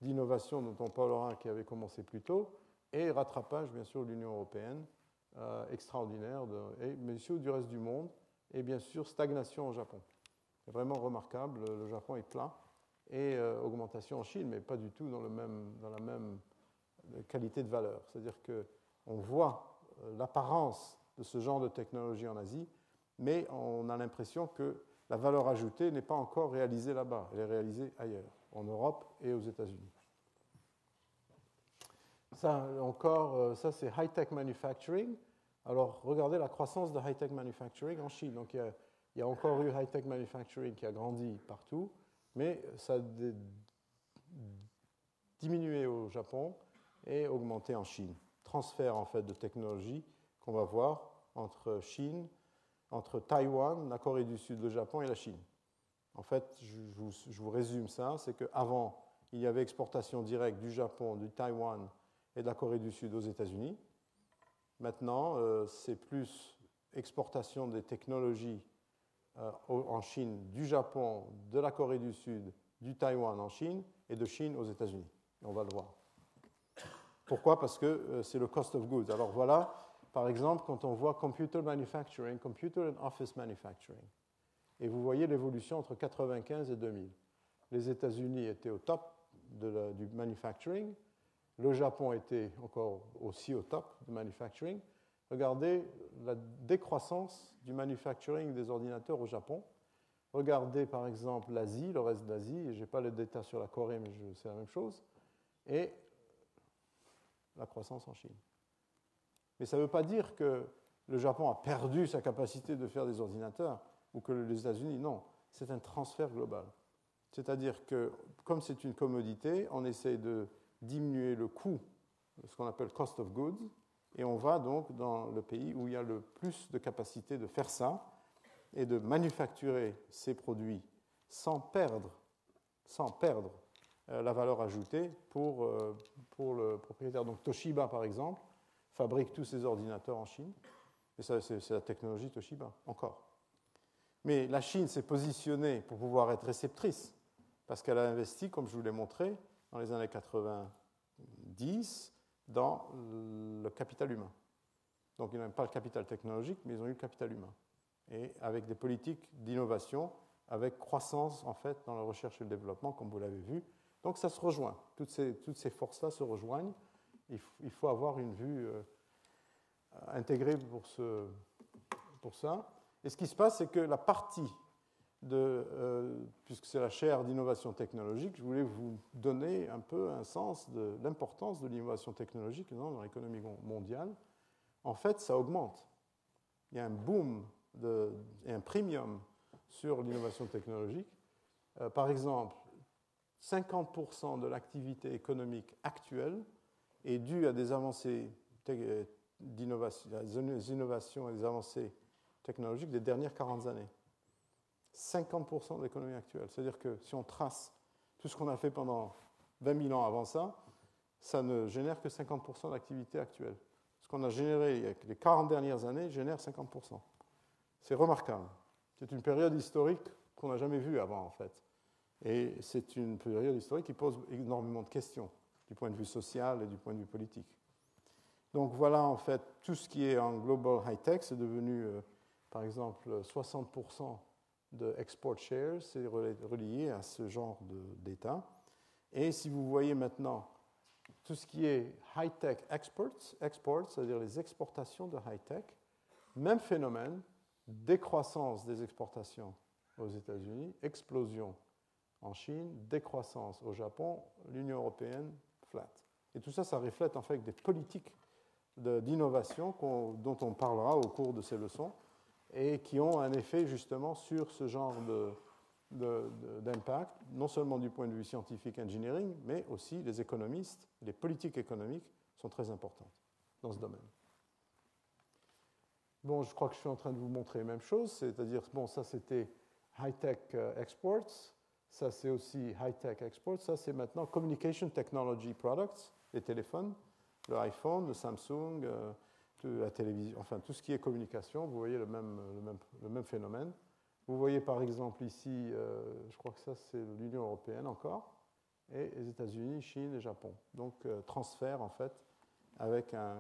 d'innovation dont on parlera qui avaient commencé plus tôt, et rattrapage bien sûr de l'Union européenne, extraordinaire, mais aussi du reste du monde, et bien sûr stagnation au Japon. C'est vraiment remarquable, le Japon est plat, et augmentation en Chine, mais pas du tout dans la même qualité de valeur. C'est-à-dire qu'on voit l'apparence de ce genre de technologie en Asie, mais on a l'impression que la valeur ajoutée n'est pas encore réalisée là-bas, elle est réalisée ailleurs, en Europe et aux États-Unis. Ça, encore, ça c'est high-tech manufacturing. Alors, regardez la croissance de high-tech manufacturing en Chine. Donc, il y a encore eu high-tech manufacturing qui a grandi partout, mais ça a diminué au Japon et augmenté en Chine. Transfert, en fait, de technologie qu'on va voir entre Taïwan, la Corée du Sud, le Japon et la Chine. En fait, je vous résume ça, c'est qu'avant, il y avait exportation directe du Japon, du Taïwan et de la Corée du Sud aux États-Unis. Maintenant, c'est plus exportation des technologies en Chine, du Japon, de la Corée du Sud, du Taïwan en Chine et de Chine aux États-Unis. Et on va le voir. Pourquoi? Parce que c'est le cost of goods. Alors voilà, par exemple, quand on voit computer manufacturing, computer and office manufacturing, et vous voyez l'évolution entre 1995 et 2000. Les États-Unis étaient au top du manufacturing, le Japon était encore aussi au top du manufacturing. Regardez la décroissance du manufacturing des ordinateurs au Japon. Regardez par exemple l'Asie, le reste de l'Asie, et je n'ai pas le détail sur la Corée, mais c'est la même chose, et la croissance en Chine. Mais ça ne veut pas dire que le Japon a perdu sa capacité de faire des ordinateurs ou que les États-Unis, non. C'est un transfert global. C'est-à-dire que, comme c'est une commodité, on essaie de diminuer le coût, ce qu'on appelle cost of goods, et on va donc dans le pays où il y a le plus de capacité de faire ça et de manufacturer ces produits sans perdre la valeur ajoutée pour le propriétaire. Donc Toshiba, par exemple, fabrique tous ses ordinateurs en Chine, et ça, c'est la technologie Toshiba, encore. Mais la Chine s'est positionnée pour pouvoir être réceptrice, parce qu'elle a investi, comme je vous l'ai montré, dans les années 90, dans le capital humain. Donc ils n'ont pas le capital technologique, mais ils ont eu le capital humain. Et avec des politiques d'innovation, avec croissance, en fait, dans la recherche et le développement, comme vous l'avez vu. Donc ça se rejoint. Toutes ces forces-là se rejoignent. Il faut avoir une vue intégrée pour ça. Et ce qui se passe, c'est que la partie puisque c'est la chaire d'innovation technologique, je voulais vous donner un peu un sens de l'importance de l'innovation technologique dans l'économie mondiale. En fait, ça augmente. Il y a un boom et un premium sur l'innovation technologique. Par exemple, 50% de l'activité économique actuelle est due à des avancées d'innovation, des innovations et des avancées technologiques des dernières 40 années. 50% de l'économie actuelle. C'est-à-dire que si on trace tout ce qu'on a fait pendant 20 000 ans avant ça, ça ne génère que 50% de l'activité actuelle. Ce qu'on a généré les 40 dernières années génère 50%. C'est remarquable. C'est une période historique qu'on n'a jamais vue avant, en fait. Et c'est une période historique qui pose énormément de questions, du point de vue social et du point de vue politique. Donc voilà, en fait, tout ce qui est en global high-tech, c'est devenu par exemple, 60% de export shares, c'est relié à ce genre d'État. Et si vous voyez maintenant tout ce qui est high-tech exports, c'est-à-dire les exportations de high-tech, même phénomène, décroissance des exportations aux États-Unis, explosion en Chine, décroissance au Japon, l'Union européenne, flat. Et tout ça, ça reflète en fait des politiques d'innovation dont on parlera au cours de ces leçons et qui ont un effet justement sur ce genre d'impact, non seulement du point de vue scientifique engineering, mais aussi les économistes, les politiques économiques sont très importantes dans ce domaine. Bon, je crois que je suis en train de vous montrer la même chose, c'est-à-dire, bon, ça c'était high-tech exports, ça c'est aussi high-tech exports, ça c'est maintenant communication technology products, les téléphones, le iPhone, le Samsung, la télévision, enfin tout ce qui est communication, vous voyez le même phénomène. Vous voyez par exemple ici, je crois que ça c'est l'Union européenne encore, et les États-Unis, Chine et Japon. Donc transfert en fait avec un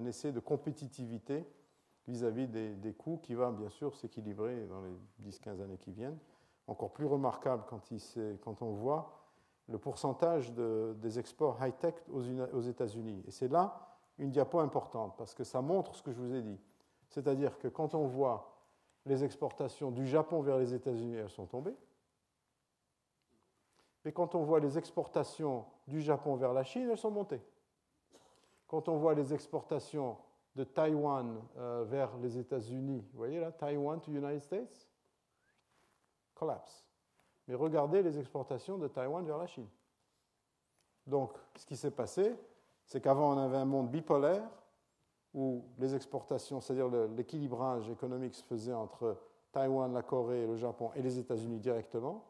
essai de compétitivité vis-à-vis des coûts qui va bien sûr s'équilibrer dans les 10-15 années qui viennent. Encore plus remarquable quand on voit le pourcentage des exports high-tech aux États-Unis. Et c'est là une diapo importante parce que ça montre ce que je vous ai dit. C'est-à-dire que quand on voit les exportations du Japon vers les États-Unis, elles sont tombées. Mais quand on voit les exportations du Japon vers la Chine, elles sont montées. Quand on voit les exportations de Taïwan vers les États-Unis, vous voyez là, Taïwan to United States, collapse. Mais regardez les exportations de Taïwan vers la Chine. Donc, ce qui s'est passé, c'est qu'avant, on avait un monde bipolaire où les exportations, c'est-à-dire l'équilibrage économique se faisait entre Taïwan, la Corée, le Japon et les États-Unis directement.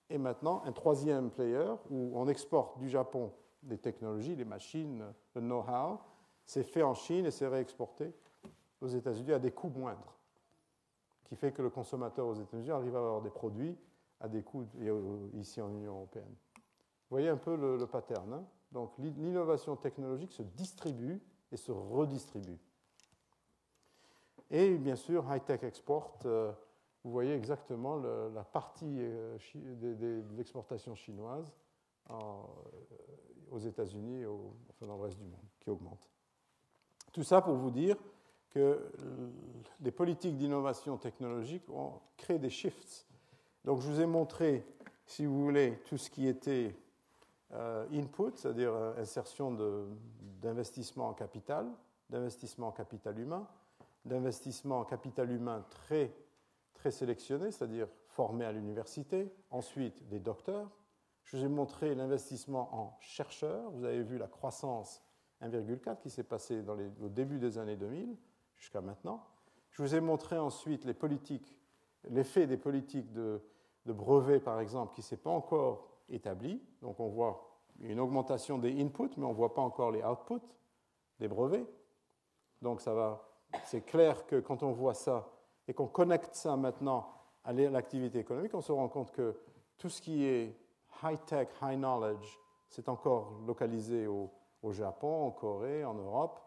Et maintenant, un troisième player où on exporte du Japon des technologies, les machines, le know-how, c'est fait en Chine et c'est réexporté aux États-Unis à des coûts moindres, qui fait que le consommateur aux États-Unis arrive à avoir des produits à des coûts ici en Union européenne. Vous voyez un peu le pattern, hein? Donc l'innovation technologique se distribue et se redistribue. Et bien sûr, high-tech export, vous voyez exactement la partie de l'exportation chinoise aux États-Unis et enfin dans le reste du monde, qui augmente. Tout ça pour vous dire que les politiques d'innovation technologique ont créé des shifts. Donc je vous ai montré, si vous voulez, tout ce qui était input, c'est-à-dire insertion d'investissement en capital, d'investissement en capital humain, d'investissement en capital humain très, très sélectionné, c'est-à-dire formé à l'université, ensuite des docteurs. Je vous ai montré l'investissement en chercheurs. Vous avez vu la croissance 1,4 qui s'est passée au début des années 2000 jusqu'à maintenant. Je vous ai montré ensuite l'effet des politiques de brevets, par exemple, qui ne s'est pas encore établi. Donc on voit une augmentation des inputs, mais on ne voit pas encore les outputs des brevets. Donc c'est clair que quand on voit ça et qu'on connecte ça maintenant à l'activité économique, on se rend compte que tout ce qui est high-tech, high-knowledge, c'est encore localisé au Japon, en Corée, en Europe.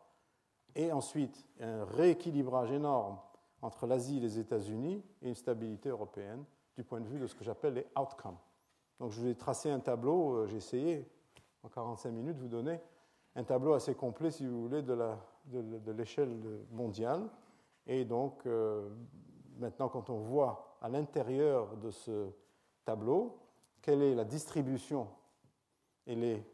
Et ensuite, un rééquilibrage énorme entre l'Asie et les États-Unis et une stabilité européenne du point de vue de ce que j'appelle les outcomes. Donc je vous ai tracé un tableau, j'ai essayé en 45 minutes de vous donner un tableau assez complet, si vous voulez, de l'échelle mondiale. Et donc, maintenant, quand on voit à l'intérieur de ce tableau quelle est la distribution et les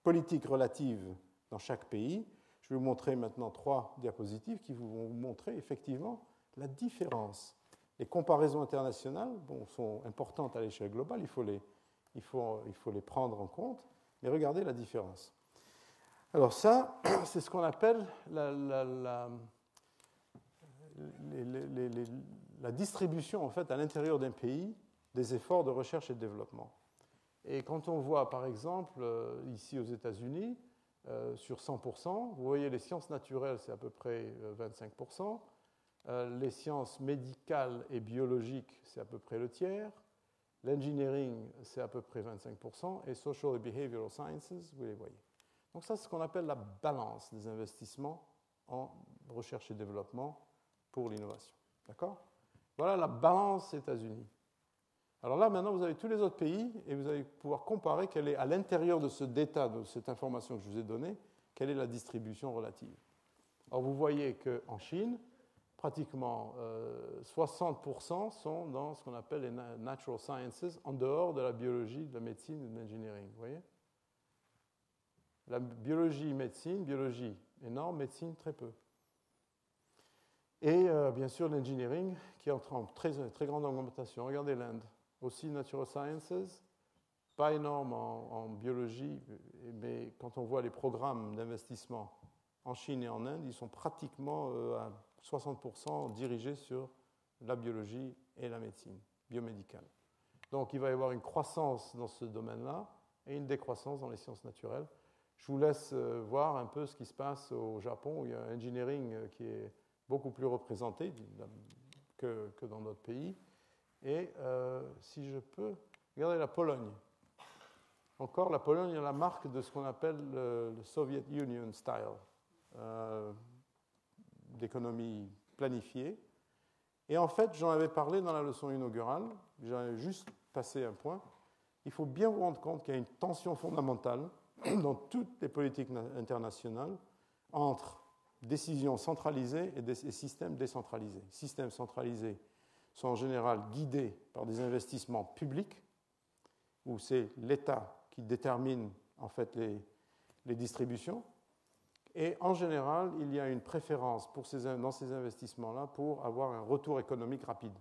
politiques relatives dans chaque pays, je vais vous montrer maintenant 3 diapositives qui vont vous montrer effectivement la différence. Les comparaisons internationales sont importantes à l'échelle globale, il faut les prendre en compte, mais regardez la différence. Alors ça, c'est ce qu'on appelle la distribution en fait, à l'intérieur d'un pays des efforts de recherche et de développement. Et quand on voit, par exemple, ici aux États-Unis, sur 100%, vous voyez les sciences naturelles, c'est à peu près 25%, les sciences médicales et biologiques, c'est à peu près le tiers, l'engineering, c'est à peu près 25%, et social and behavioral sciences, vous les voyez. Donc ça, c'est ce qu'on appelle la balance des investissements en recherche et développement pour l'innovation. D'accord? Voilà la balance États-Unis. Alors là, maintenant, vous avez tous les autres pays et vous allez pouvoir comparer quelle est, à l'intérieur de ce data, de cette information que je vous ai donnée, quelle est la distribution relative. Alors vous voyez qu'en Chine, pratiquement 60% sont dans ce qu'on appelle les natural sciences, en dehors de la biologie, de la médecine et de l'engineering. Vous voyez? La biologie, médecine, biologie énorme, médecine très peu. Et bien sûr l'engineering qui entre en très, très grande augmentation. Regardez l'Inde. Aussi natural sciences, pas énorme en biologie, mais quand on voit les programmes d'investissement en Chine et en Inde, ils sont pratiquement à 60% dirigés sur la biologie et la médecine biomédicale. Donc il va y avoir une croissance dans ce domaine-là et une décroissance dans les sciences naturelles. Je vous laisse voir un peu ce qui se passe au Japon, où il y a un engineering qui est beaucoup plus représenté que dans notre pays. Et si je peux, regardez la Pologne. Encore, la Pologne est la marque de ce qu'on appelle le Soviet Union style d'économie planifiée. Et en fait, j'en avais parlé dans la leçon inaugurale, j'en ai juste passé un point. Il faut bien vous rendre compte qu'il y a une tension fondamentale dans toutes les politiques internationales entre décisions centralisées et systèmes décentralisés. Systèmes centralisés sont en général guidés par des investissements publics, où c'est l'État qui détermine en fait les distributions. Et en général, il y a une préférence dans ces investissements-là pour avoir un retour économique rapide.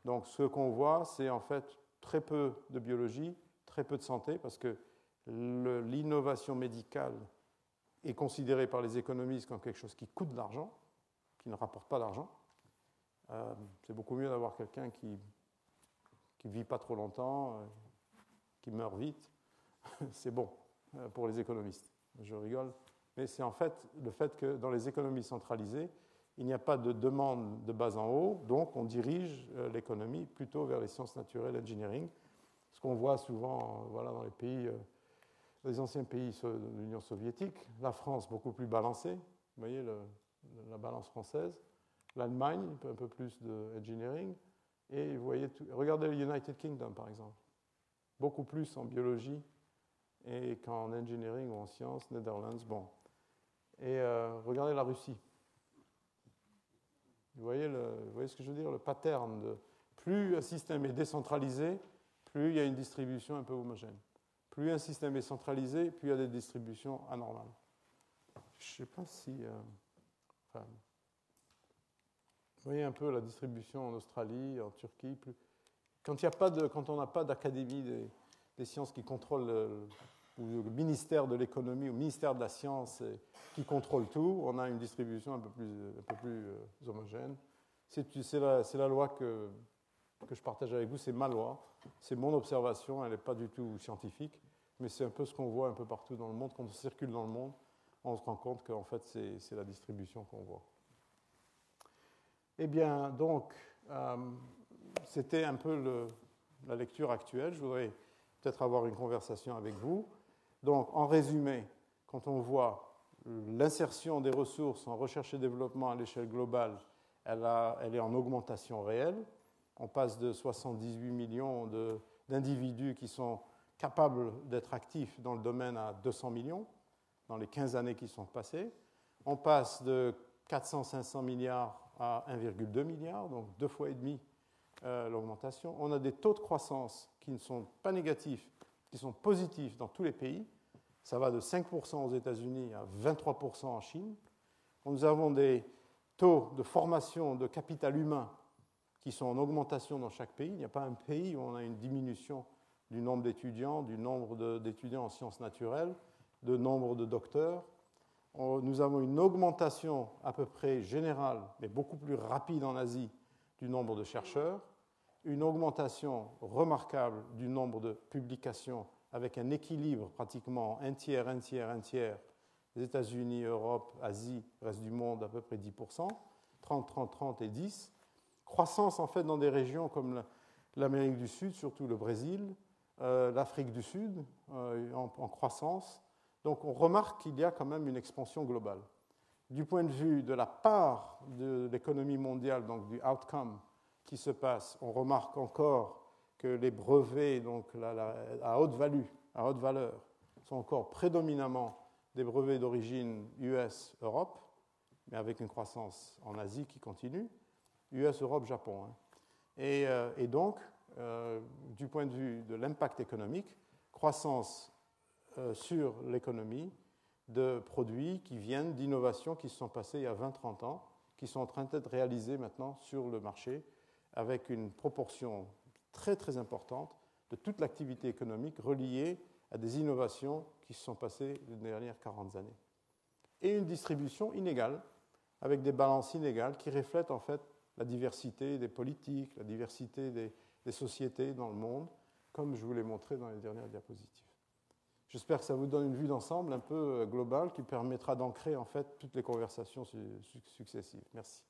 Donc ce qu'on voit, c'est en fait très peu de biologie, très peu de santé, parce que l'innovation médicale est considérée par les économistes comme quelque chose qui coûte de l'argent, qui ne rapporte pas d'argent. C'est beaucoup mieux d'avoir quelqu'un qui ne vit pas trop longtemps, qui meurt vite. C'est bon pour les économistes. Je rigole. Mais c'est en fait le fait que dans les économies centralisées, il n'y a pas de demande de bas en haut, donc on dirige l'économie plutôt vers les sciences naturelles, l'engineering. Ce qu'on voit souvent dans les pays, les anciens pays de l'Union soviétique, la France beaucoup plus balancée, vous voyez la balance française, l'Allemagne un peu plus d'engineering, et vous voyez, regardez le United Kingdom par exemple, beaucoup plus en biologie et qu'en engineering ou en sciences, Netherlands, bon. Et regardez la Russie. Vous voyez ce que je veux dire? Le pattern de plus un système est décentralisé, plus il y a une distribution un peu homogène. Plus un système est centralisé, plus il y a des distributions anormales. Je ne sais pas si... vous voyez un peu la distribution en Australie, en Turquie. Quand on n'a pas d'académie des sciences qui contrôle ou le ministère de l'économie ou le ministère de la science qui contrôle tout, on a une distribution un peu plus homogène. C'est la loi que je partage avec vous, c'est ma loi, c'est mon observation, elle n'est pas du tout scientifique, mais c'est un peu ce qu'on voit un peu partout dans le monde. Quand on circule dans le monde, on se rend compte qu'en fait, c'est la distribution qu'on voit. Eh bien, donc, c'était un peu la lecture actuelle. Je voudrais peut-être avoir une conversation avec vous. Donc, en résumé, quand on voit l'insertion des ressources en recherche et développement à l'échelle globale, elle est en augmentation réelle. On passe de 78 millions d'individus qui sont capables d'être actifs dans le domaine à 200 millions dans les 15 années qui sont passées. On passe de 400-500 milliards à 1,2 milliard, donc 2 fois et demi l'augmentation. On a des taux de croissance qui ne sont pas négatifs, qui sont positifs dans tous les pays. Ça va de 5% aux États-Unis à 23% en Chine. Nous avons des taux de formation de capital humain qui sont en augmentation dans chaque pays. Il n'y a pas un pays où on a une diminution du nombre d'étudiants, du nombre d'étudiants en sciences naturelles, de nombre de docteurs. Nous avons une augmentation à peu près générale, mais beaucoup plus rapide en Asie, du nombre de chercheurs, une augmentation remarquable du nombre de publications avec un équilibre pratiquement un tiers, les États-Unis, Europe, Asie, reste du monde à peu près 10%, 30 et 10. Croissance en fait dans des régions comme l'Amérique du Sud, surtout le Brésil, l'Afrique du Sud en croissance. Donc on remarque qu'il y a quand même une expansion globale. du point de vue de la part de l'économie mondiale, donc du outcome qui se passe, on remarque encore que les brevets donc, à haute valeur, sont encore prédominamment des brevets d'origine US-Europe, mais avec une croissance en Asie qui continue, US-Europe-Japon. Hein. Et donc, du point de vue de l'impact économique, croissance sur l'économie de produits qui viennent d'innovations qui se sont passées il y a 20-30 ans, qui sont en train d'être réalisées maintenant sur le marché, avec une proportion très très importante de toute l'activité économique reliée à des innovations qui se sont passées les dernières 40 années. Et une distribution inégale, avec des balances inégales qui reflètent en fait la diversité des politiques, la diversité des sociétés dans le monde, comme je vous l'ai montré dans les dernières diapositives. J'espère que ça vous donne une vue d'ensemble un peu globale qui permettra d'ancrer en fait toutes les conversations successives. Merci.